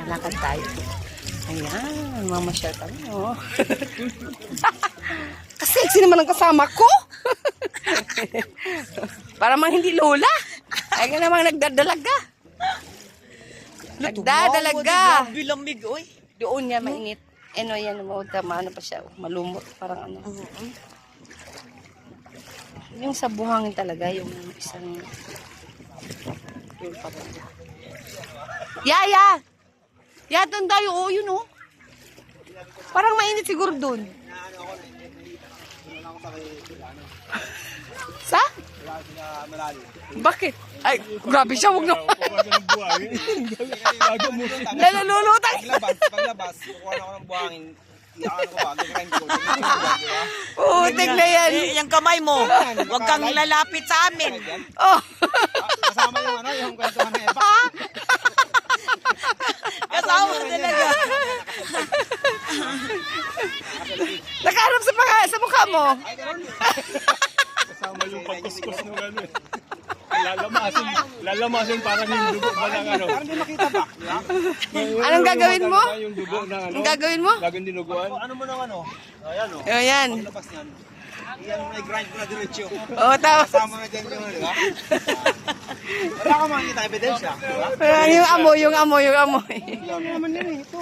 Lakad tayo. Ayan, mamasyal kami, oh. Kasi naman ang kasama ko. Para mang hindi lola. Ay ka namang nagdadalaga. Nagdadalaga. Lamig, oy. Doon yan, mainit. Ano yan, ano pa siya, malumot. Parang ano. Yung sa buhangin talaga, yung isang... Yung parang... Yaya! Yaya, doon tayo. Oo, yun, oh. Parang mainit siguro doon. Sa? Bakit? Ay, grabe siya. Huwag na. Nalulutang. Paglabas, kukuha na ako ng buhangin. Iyakan ko ba? Gagawin ko. Putik na yan. Yung kamay mo, huwag kang lalapit sa amin. Oh. Kasama yung ano, yung kwentuhan na Eva. Kasama mo talaga. Nakaharap sa mukha mo. Kasama yung pagkuskus ng ano eh. Lalamasin parang yung dugo ba ng ano. Parang di makita ba? Anong gagawin mo? Yung dugo ng ano. Anong gagawin mo? Gagawin dinuguan. Ano mo nang ano? Ayan o. Ayan. Labas niyan. Iyan mo na i-grind ko na diretsyo. Oh, tapos. Kasama na dyan yung ano, di ba? Wala ka makikita ebidensya, di ba? Yung amoy. Wala naman yan eh, ito.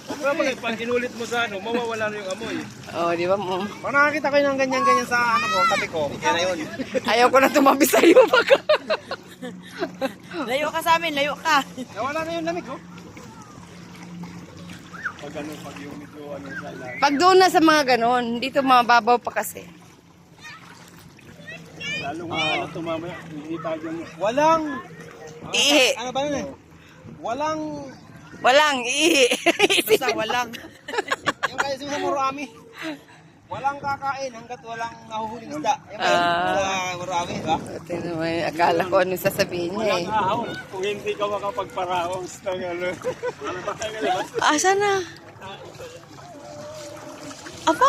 Pero pag inulit mo sa ano, mawawala na yung amoy. Oh, di ba mo? Pag nakakita ko yung ganyan-ganyan sa ano ko, tabi ko, yan na yun. Ayaw ko na tumabi sa iyo. Layo ka sa amin, layo ka. Nawala na yung lamig, oh. Pag ano, pag yung medyo ano sa lahat. Pag doon na sa mga ganon, dito mababaw pa kasi. Lalong ano tumamaya, hindi tayo dyan. Walang, Ihi. ano ba yun eh? Walang ihi. Basta walang. Yung kaya sa Murami, walang kakain hanggat walang nahuhuling isda. Yung kaya sa Murami, di ba? Ito naman, akala ko ano sasabihin niya eh. Walang ahon kung hindi ka makapagparaos ng ano. Ano ba tayo labas? Asa na? Apa?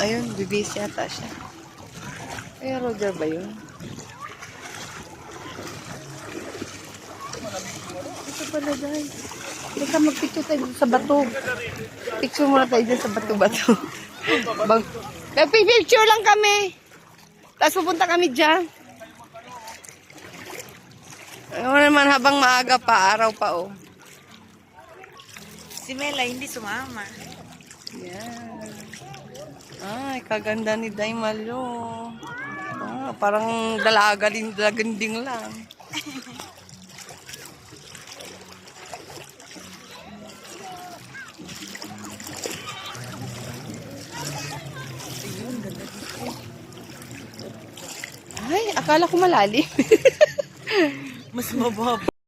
Ayun, bibis yata siya. Kaya Roger ba yun? Ito pala dahil. Teka, magpicture tayo dito sa bato. Picture muna tayo dyan sa bato-bato. Nagpipicture lang kami. Tapos pupunta kami dyan. Ano naman habang maaga pa, araw pa oh. Si Mela hindi sumama. Yan. Ay, kaganda ni Daimalo. Ah, parang dalaganding lang. Ay, akala ko malalim. Mas mababa.